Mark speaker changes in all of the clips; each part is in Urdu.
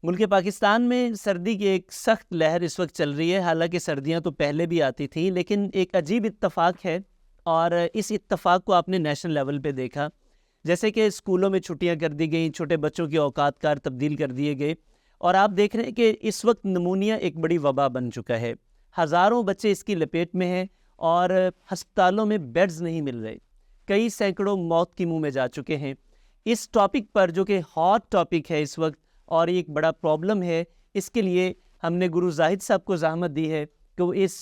Speaker 1: ملک پاکستان میں سردی کی ایک سخت لہر اس وقت چل رہی ہے. حالانکہ سردیاں تو پہلے بھی آتی تھیں، لیکن ایک عجیب اتفاق ہے، اور اس اتفاق کو آپ نے نیشنل لیول پہ دیکھا. جیسے کہ اسکولوں میں چھٹیاں کر دی گئیں، چھوٹے بچوں کے اوقات کار تبدیل کر دیے گئے، اور آپ دیکھ رہے ہیں کہ اس وقت نمونیا ایک بڑی وبا بن چکا ہے. ہزاروں بچے اس کی لپیٹ میں ہیں، اور ہسپتالوں میں بیڈز نہیں مل رہے. کئی سینکڑوں موت کی منہ میں جا چکے ہیں. اس ٹاپک پر، جو کہ ہاٹ ٹاپک ہے اس وقت اور ایک بڑا پرابلم ہے، اس کے لیے ہم نے گرو زاہد صاحب کو زحمت دی ہے کہ وہ اس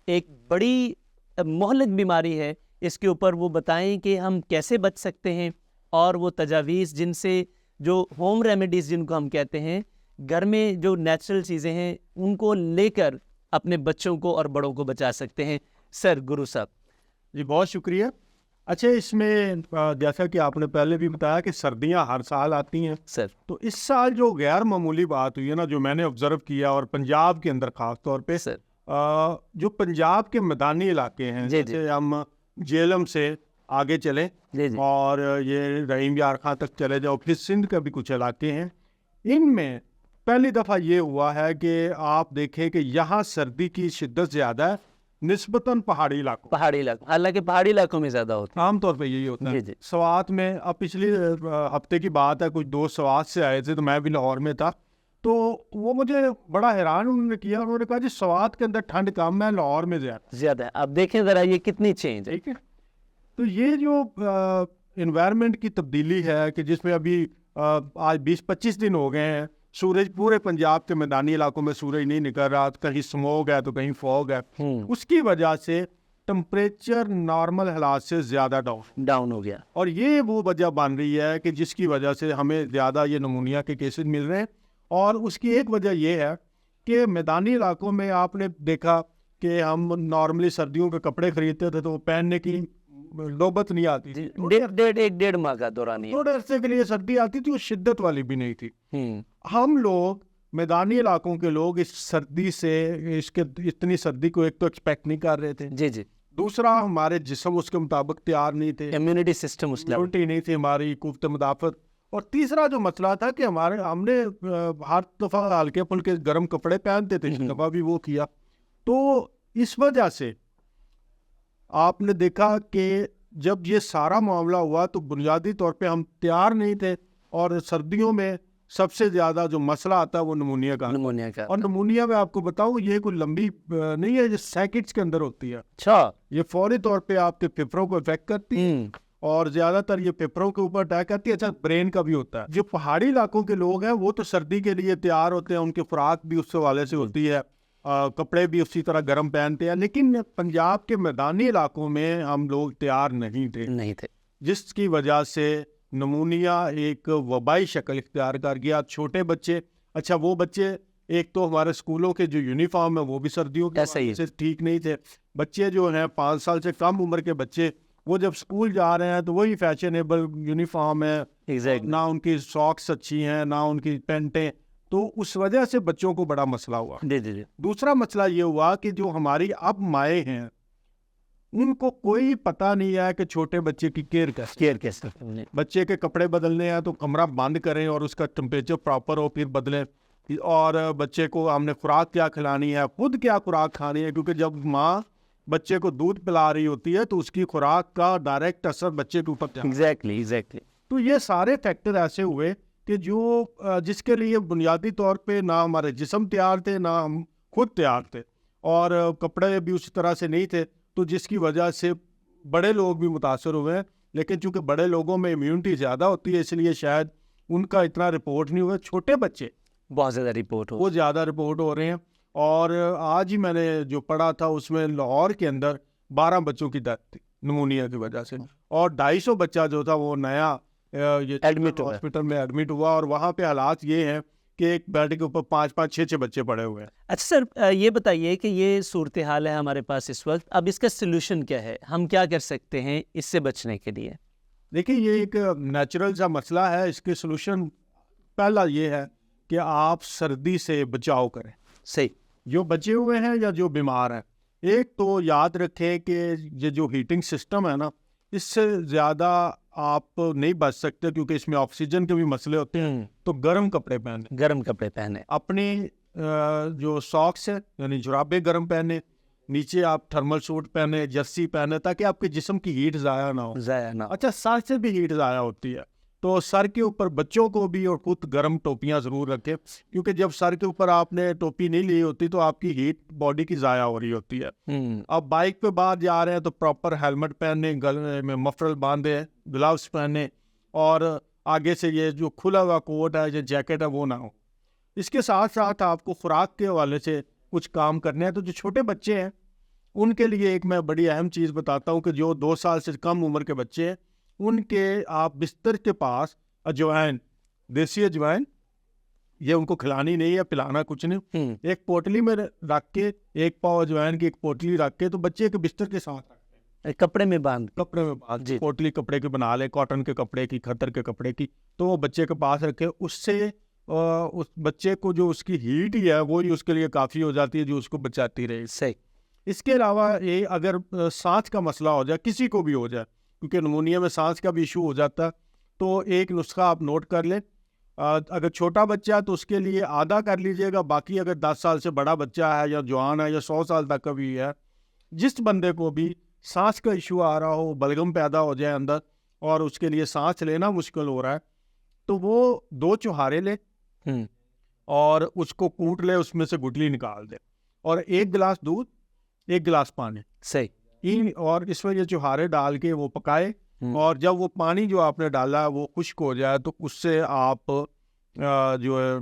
Speaker 1: ایک بڑی مہلک بیماری ہے، اس کے اوپر وہ بتائیں کہ ہم کیسے بچ سکتے ہیں، اور وہ تجاویز جن سے، جو ہوم ریمیڈیز جن کو ہم کہتے ہیں، گھر میں جو نیچرل چیزیں ہیں ان کو لے کر اپنے بچوں کو اور بڑوں کو بچا سکتے ہیں. سر گرو صاحب.
Speaker 2: جی بہت شکریہ. اچھا، اس میں جیسا کہ آپ نے پہلے بھی بتایا کہ سردیاں ہر سال آتی ہیں
Speaker 1: سر،
Speaker 2: تو اس سال جو غیر معمولی بات ہوئی ہے نا، جو میں نے آبزرو کیا، اور پنجاب کے اندر خاص طور پہ
Speaker 1: سر،
Speaker 2: جو پنجاب کے میدانی علاقے ہیں،
Speaker 1: جی،
Speaker 2: جیسے ہم جیلم سے آگے چلیں
Speaker 1: جی جی،
Speaker 2: اور یہ رحیم یار خان تک چلے جاؤ، پھر سندھ کے بھی کچھ علاقے ہیں، ان میں پہلی دفعہ یہ ہوا ہے کہ آپ دیکھیں کہ یہاں سردی کی شدت زیادہ ہے نسبتاً پہاڑی علاقوں.
Speaker 1: پہاڑی علاقوں، حالانکہ پہاڑی علاقوں میں زیادہ ہوتی
Speaker 2: عام طور پہ یہی ہوتا ہے.
Speaker 1: جی جی.
Speaker 2: سوات میں، اب پچھلی ہفتے کی بات ہے، کچھ دوست سوات سے آئے تھے تو میں بھی لاہور میں تھا، تو وہ مجھے بڑا حیران انہوں نے کیا. انہوں نے کہا جی سوات کے اندر ٹھنڈ کم ہے، لاہور میں
Speaker 1: زیادہ ہے. اب دیکھیں ذرا یہ کتنی چینج ہے.
Speaker 2: ٹھیک ہے. تو یہ جو انوائرمنٹ کی تبدیلی ہے کہ جس میں ابھی آج 20-25 دن ہو گئے ہیں، سورج پورے پنجاب کے میدانی علاقوں میں سورج نہیں نکل رہا، کہیں سموگ ہے تو کہیں فوگ ہے، اس کی وجہ سے ٹمپریچر نارمل حالات سے زیادہ
Speaker 1: ڈاؤن ہو گیا،
Speaker 2: اور یہ وہ وجہ بن رہی ہے کہ جس کی وجہ سے ہمیں زیادہ یہ نمونیا کے کیسز مل رہے ہیں. اور اس کی ایک وجہ یہ ہے کہ میدانی علاقوں میں آپ نے دیکھا کہ ہم نارملی سردیوں کے کپڑے خریدتے تھے تو وہ پہننے کی نوبت نہیں آتی تھی.
Speaker 1: ایک ڈیڑھ ماہ کا دوران ہی
Speaker 2: تھوڑے عرصے کے لیے سردی آتی تھی، وہ شدت والی بھی نہیں تھی. ہم لوگ میدانی علاقوں کے لوگ اس سردی سے، اس کے اتنی سردی کو ایک تو ایکسپیکٹ نہیں کر رہے تھے.
Speaker 1: جی جی.
Speaker 2: دوسرا، ہمارے جسم اس کے مطابق تیار نہیں تھے،
Speaker 1: امیونٹی سسٹم اس لیول
Speaker 2: نہیں تھی ہماری، قوت مدافعت. اور تیسرا جو مسئلہ تھا کہ ہم نے ہر دفعہ ہلکے پھلکے گرم کپڑے پہنتے تھے، اس دفعہ بھی وہ کیا. تو اس وجہ سے آپ نے دیکھا کہ جب یہ سارا معاملہ ہوا تو بنیادی طور پہ ہم تیار نہیں تھے، اور سردیوں میں سب سے زیادہ جو مسئلہ آتا ہے وہ نمونیا کا. اور نمونیا میں آپ کو بتاؤں یہ کوئی لمبی نہیں ہے، یہ سیکنڈز کے اندر ہوتی ہے.
Speaker 1: اچھا.
Speaker 2: یہ فوری طور پہ آپ کے پھیپھڑوں کو افیکٹ کرتی ہے، اور زیادہ تر یہ پھیپھڑوں کے اوپر اٹیک کرتی ہے. اچھا، برین کا بھی ہوتا ہے. جو پہاڑی علاقوں کے لوگ ہیں وہ تو سردی کے لیے تیار ہوتے ہیں، ان کی خوراک بھی اس حوالے سے ہوتی ہے، کپڑے بھی اسی طرح گرم پہنتے ہیں. لیکن پنجاب کے میدانی علاقوں میں ہم لوگ تیار نہیں تھے، جس کی وجہ سے نمونیا ایک وبائی شکل اختیار کر گیا. چھوٹے بچے، اچھا وہ بچے، ایک تو ہمارے اسکولوں کے جو یونیفارم ہے وہ بھی سردیوں کے وجہ سے ٹھیک نہیں تھے. بچے جو ہیں 5 سال سے کم عمر کے بچے، وہ جب اسکول جا رہے ہیں تو وہی فیشنیبل یونیفارم ہے، نہ ان کی ساکس اچھی ہیں، نہ ان کی پینٹیں. تو اس وجہ سے بچوں کو بڑا مسئلہ ہوا. دوسرا مسئلہ یہ ہوا کہ جو ہماری اب مائیں ہیں ان کو کوئی پتہ نہیں ہے کہ چھوٹے بچے کی کیئر کیسے. بچے کے کپڑے بدلنے ہیں تو کمرہ بند کریں اور اس کا ٹمپریچر پراپر ہو پھر بدلیں. اور بچے کو ہم نے خوراک کیا کھلانی ہے، خود کیا خوراک کھانی ہے، کیونکہ جب ماں بچے کو دودھ پلا رہی ہوتی ہے تو اس کی خوراک کا ڈائریکٹ اثر بچے کے اوپر
Speaker 1: ایگزیکٹلی.
Speaker 2: تو یہ سارے فیکٹر ایسے ہوئے کہ جو جس کے لیے بنیادی طور پہ نہ ہمارے جسم تیار تھے، نہ ہم خود تیار تھے، اور کپڑے بھی اسی طرح سے نہیں تھے. تو جس کی وجہ سے بڑے لوگ بھی متاثر ہوئے ہیں. لیکن چونکہ بڑے لوگوں میں امیونٹی زیادہ ہوتی ہے اس لیے شاید ان کا اتنا رپورٹ نہیں ہوا. چھوٹے بچے
Speaker 1: بہت زیادہ رپورٹ
Speaker 2: ہو رہے ہیں. اور آج ہی میں نے جو پڑھا تھا اس میں لاہور کے اندر 12 بچوں کی ڈیتھ تھی نمونیا کی وجہ سے، اور 250 بچہ جو تھا وہ نیا ہاسپٹل میں ایڈمٹ ہوا. اور وہاں پہ حالات یہ ہیں کہ ایک بیڈ کے اوپر 5-5 6-6 بچے پڑے ہوئے ہیں.
Speaker 1: اچھا سر، یہ بتائیے کہ یہ صورتحال ہے ہمارے پاس اس وقت، اب اس کا سلوشن کیا ہے؟ ہم کیا کر سکتے ہیں اس سے بچنے کے لیے؟
Speaker 2: دیکھیں، یہ ایک نیچرل سا مسئلہ ہے. اس کے سلوشن پہلا یہ ہے کہ آپ سردی سے بچاؤ کریں.
Speaker 1: صحیح.
Speaker 2: جو بچے ہوئے ہیں یا جو بیمار ہیں، ایک تو یاد رکھیں کہ یہ جو ہیٹنگ سسٹم ہے نا، اس سے زیادہ آپ نہیں بچ سکتے کیونکہ اس میں آکسیجن کے بھی مسئلے ہوتے ہیں. تو گرم کپڑے پہنے,
Speaker 1: گرم کپڑے پہنے,
Speaker 2: اپنی جو ساکس ہے یعنی جرابیں گرم پہنے, نیچے آپ تھرمل سوٹ پہنے, جرسی پہنے, تاکہ آپ کے جسم کی ہیٹ ضائع نہ ہو. اچھا, سر سے بھی ہیٹ ضائع ہوتی ہے, تو سر کے اوپر بچوں کو بھی اور خود گرم ٹوپیاں ضرور رکھیں, کیونکہ جب سر کے اوپر آپ نے ٹوپی نہیں لی ہوتی تو آپ کی ہیٹ باڈی کی ضائع ہو رہی ہوتی ہے. اب بائک پہ باہر جا رہے ہیں تو پراپر ہیلمٹ پہنے, گلے میں مفرل باندھے, گلوز پہنے, اور آگے سے یہ جو کھلا ہوا کوٹ ہے یا جیکٹ ہے وہ نہ ہو. اس کے ساتھ ساتھ آپ کو خوراک کے حوالے سے کچھ کام کرنے ہیں. تو جو چھوٹے بچے ہیں ان کے لیے ایک میں بڑی اہم چیز بتاتا ہوں کہ جو 2 سال سے کم عمر کے بچے ہیں ان کے آپ بستر کے پاس اجوائن, دیسی اجوائن, یہ ان کو کھلانی نہیں ہے, پلانا کچھ نہیں, ایک پوٹلی میں رکھ کے, 1 پاؤ اجوائن کی ایک پوٹلی رکھ کے, تو بچے کے بستر کے ساتھ رکھتے ہیں,
Speaker 1: کپڑے میں باندھ
Speaker 2: جی, پوٹلی کپڑے کی بنا لے, کاٹن کے کپڑے کی, کھتر کے کپڑے کی, تو وہ بچے کے پاس رکھے. اس سے اس بچے کو جو اس کی ہیٹ ہی ہے وہی اس کے لیے کافی ہو جاتی ہے جو اس کو بچاتی رہے.
Speaker 1: صحیح.
Speaker 2: اس کے علاوہ یہ اگر سانس کا مسئلہ ہو جائے, کسی کو بھی ہو جائے, کیونکہ نمونیا میں سانس کا بھی ایشو ہو جاتا ہے, تو ایک نسخہ آپ نوٹ کر لیں. اگر چھوٹا بچہ ہے تو اس کے لیے آدھا کر لیجئے گا, باقی اگر 10 سال سے بڑا بچہ ہے یا جوان ہے یا 100 سال تک کا بھی ہے, جس بندے کو بھی سانس کا ایشو آ رہا ہو, بلغم پیدا ہو جائے اندر اور اس کے لیے سانس لینا مشکل ہو رہا ہے, تو وہ 2 چوہارے لے اور اس کو کوٹ لے, اس میں سے گٹلی نکال دے, اور 1 گلاس دودھ, 1 گلاس پانی.
Speaker 1: صحیح.
Speaker 2: اور اس میں یہ چوہارے ڈال کے وہ پکائے, اور جب وہ پانی جو آپ نے ڈالا ہے وہ خشک ہو جائے تو اس سے آپ جو ہے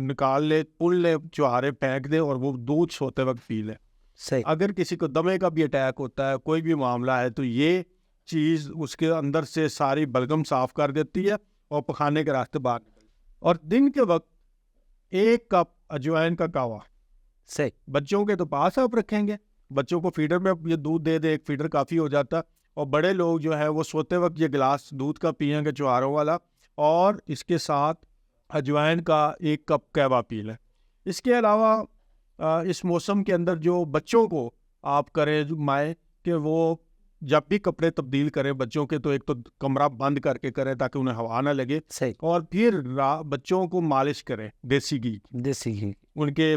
Speaker 2: نکال لے, پل لے, چوہارے پھینک دے, اور وہ دودھ سوتے وقت پی لے.
Speaker 1: صحیح.
Speaker 2: اگر کسی کو دمے کا بھی اٹیک ہوتا ہے, کوئی بھی معاملہ ہے, تو یہ چیز اس کے اندر سے ساری بلغم صاف کر دیتی ہے اور پخانے کے راستے باہر نکل. اور دن کے وقت 1 کپ اجوائن کا قہوہ.
Speaker 1: صحیح.
Speaker 2: بچوں کے تو پاس آپ رکھیں گے, بچوں کو فیڈر میں یہ دودھ دے دے, 1 فیڈر کافی ہو جاتا, اور بڑے لوگ جو ہے وہ سوتے وقت یہ گلاس دودھ کا پئیں گے, چوہاروں والا, اور اس کے ساتھ اجوائن کا 1 کپ قہوہ پی لیں. اس کے علاوہ اس موسم کے اندر جو بچوں کو آپ کریں مائیں کہ وہ جب بھی کپڑے تبدیل کریں بچوں کے, تو ایک تو کمرہ بند کر کے کریں تاکہ انہیں ہوا نہ لگے.
Speaker 1: صحیح.
Speaker 2: اور پھر بچوں کو مالش کریں دیسی گھی, ان کے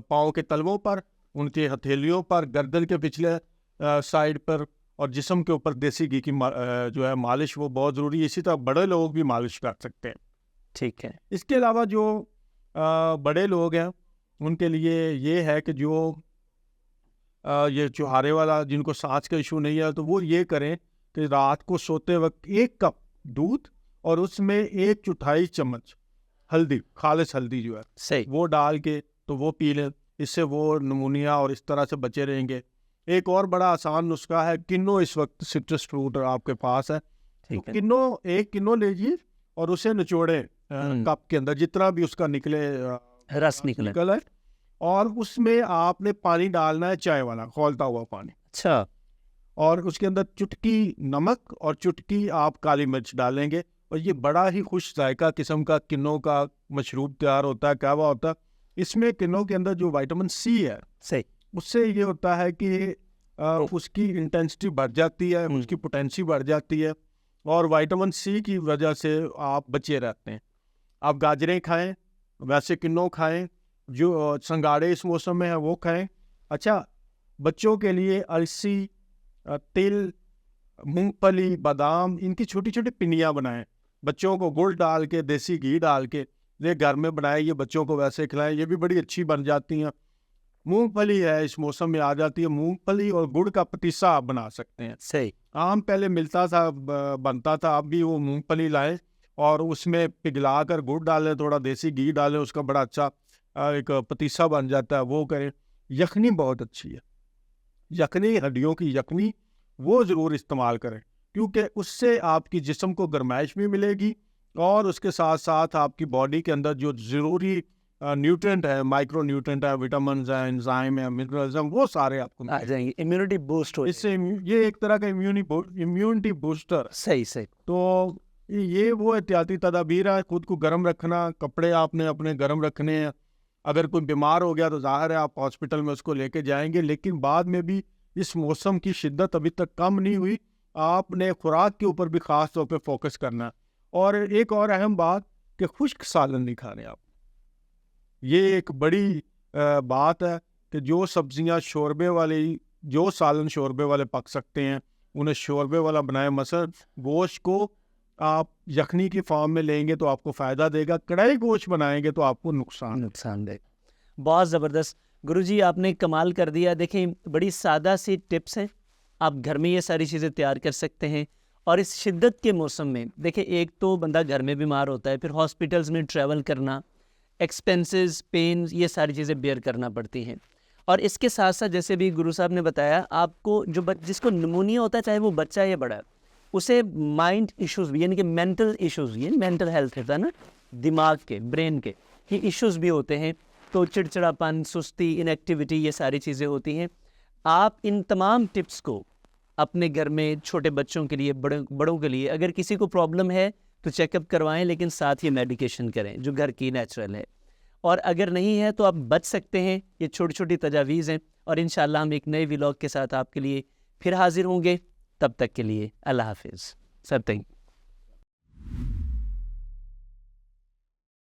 Speaker 2: پاؤں کے تلووں پر, ان کے ہتھیلیوں پر, گردن کے پچھلے سائڈ پر, اور جسم کے اوپر دیسی گھی کی جو ہے مالش وہ بہت ضروری ہے. اسی طرح بڑے لوگ بھی مالش کر سکتے ہیں.
Speaker 1: ٹھیک ہے.
Speaker 2: اس کے علاوہ جو بڑے لوگ ہیں ان کے لیے یہ ہے کہ جو یہ چوہارے والا, جن کو سانس کا ایشو نہیں ہے, تو وہ یہ کریں کہ رات کو سوتے وقت 1 کپ دودھ اور اس میں 1/4 چمچ ہلدی, خالص ہلدی جو ہے,
Speaker 1: صحیح,
Speaker 2: وہ ڈال کے تو وہ پی لیں. اس سے وہ نمونیا اور اس طرح سے بچے رہیں گے. ایک اور بڑا آسان نسخہ ہے, کنو. اس وقت سٹرس فروٹ آپ کے پاس ہے, تو کنو 1 کنو لیجیے اور اسے نچوڑے کپ کے اندر, جتنا بھی اس کا نکلے
Speaker 1: رس نکلا ہے,
Speaker 2: اور اس میں آپ نے پانی ڈالنا ہے, چائے والا کھولتا ہوا پانی.
Speaker 1: اچھا.
Speaker 2: اور اس کے اندر چٹکی نمک اور چٹکی آپ کالی مرچ ڈالیں گے, اور یہ بڑا ہی خوش ذائقہ قسم کا کنو کا مشروب تیار ہوتا ہے, قہوہ ہوتا ہے. اس میں کنو کے اندر جو وائٹامن سی ہے,
Speaker 1: صحیح,
Speaker 2: اس سے یہ ہوتا ہے کہ اس کی انٹینسٹی بڑھ جاتی ہے, اس کی پوٹینسی بڑھ جاتی ہے, اور وائٹامن سی کی وجہ سے آپ بچے رہتے ہیں. آپ گاجریں کھائیں, ویسے کنو کھائیں, جو سنگاڑے اس موسم میں ہیں وہ کھائیں. اچھا, بچوں کے لیے السی, تل, مونگ پھلی, بادام, ان کی چھوٹی چھوٹی پنیاں بنائیں. بچوں کو گڑ ڈال کے, دیسی گھی ڈال کے یہ گھر میں بنائیں, یہ بچوں کو ویسے کھلائیں, یہ بھی بڑی اچھی بن جاتی ہیں. مونگ پھلی ہے اس موسم میں آ جاتی ہے, مونگ پھلی اور گڑ کا پتیسا آپ بنا سکتے ہیں.
Speaker 1: صحیح.
Speaker 2: عام پہلے ملتا تھا, بنتا تھا, اب بھی وہ مونگ پھلی لائیں اور اس میں پگھلا کر گڑ ڈالیں, تھوڑا دیسی گھی ڈالیں, اس کا بڑا اچھا ایک پتیسا بن جاتا ہے, وہ کریں. یخنی بہت اچھی ہے, یخنی, ہڈیوں کی یخنی, وہ ضرور استعمال کریں, کیونکہ اس سے آپ کی جسم کو گرمائش بھی ملے گی, اور اس کے ساتھ ساتھ آپ کی باڈی کے اندر جو ضروری نیوٹرینٹ ہے, مائکرو نیوٹرینٹ ہے, وٹامنز ہیں, انزائم ہیں, منرلز ہیں, وہ سارے آپ کو
Speaker 1: آ جائیں گے, امیونٹی بوسٹ ہو.
Speaker 2: اس سے یہ ایک طرح کا امیونٹی بوسٹر.
Speaker 1: صحیح صحیح.
Speaker 2: تو یہ وہ احتیاطی تدابیر ہے. خود کو گرم رکھنا, کپڑے آپ نے اپنے گرم رکھنے ہیں. اگر کوئی بیمار ہو گیا تو ظاہر ہے آپ ہاسپٹل میں اس کو لے کے جائیں گے, لیکن بعد میں بھی اس موسم کی شدت ابھی تک کم نہیں ہوئی, آپ نے خوراک کے اوپر بھی خاص طور پہ فوکس کرنا ہے. اور ایک اور اہم بات کہ خشک سالن نہیں کھانے آپ. یہ ایک بڑی بات ہے کہ جو سبزیاں شوربے والی، جو سالن شوربے والے پک سکتے ہیں انہیں شوربے والا بنائیں. مثلا گوشت کو آپ یخنی کی فارم میں لیں گے تو آپ کو فائدہ دے گا، کڑھائی گوشت بنائیں گے تو آپ کو نقصان
Speaker 1: دے. بہت زبردست گرو جی، آپ نے کمال کر دیا. دیکھیں بڑی سادہ سی ٹپس ہیں، آپ گھر میں یہ ساری چیزیں تیار کر سکتے ہیں. اور اس شدت کے موسم میں دیکھیں ایک تو بندہ گھر میں بیمار ہوتا ہے، پھر ہاسپٹلز میں ٹریول کرنا، ایکسپینسز، پینز، یہ ساری چیزیں بیئر کرنا پڑتی ہیں. اور اس کے ساتھ ساتھ جیسے بھی گرو صاحب نے بتایا، آپ کو جو جس کو نمونیا ہوتا ہے، چاہے وہ بچہ یا بڑا، اسے مائنڈ ایشوز بھی، یعنی کہ مینٹل ایشوز، یہ مینٹل ہیلتھ ہوتا ہے نا، دماغ کے، برین کے، یہ ایشوز بھی ہوتے ہیں. تو چڑچڑاپن، سستی، انیکٹیویٹی، یہ ساری چیزیں ہوتی ہیں. آپ ان تمام ٹپس کو اپنے گھر میں چھوٹے بچوں کے لیے، بڑوں کے لیے، اگر کسی کو پرابلم ہے تو چیک اپ کروائیں، لیکن ساتھ ہی میڈیکیشن کریں جو گھر کی نیچرل ہے. اور اگر نہیں ہے تو آپ بچ سکتے ہیں. یہ چھوٹی چھوٹی تجاویز ہیں، اور انشاءاللہ ہم ایک نئے ولاگ کے ساتھ آپ کے لیے پھر حاضر ہوں گے. تب تک کے لیے اللہ حافظ. سب تھینک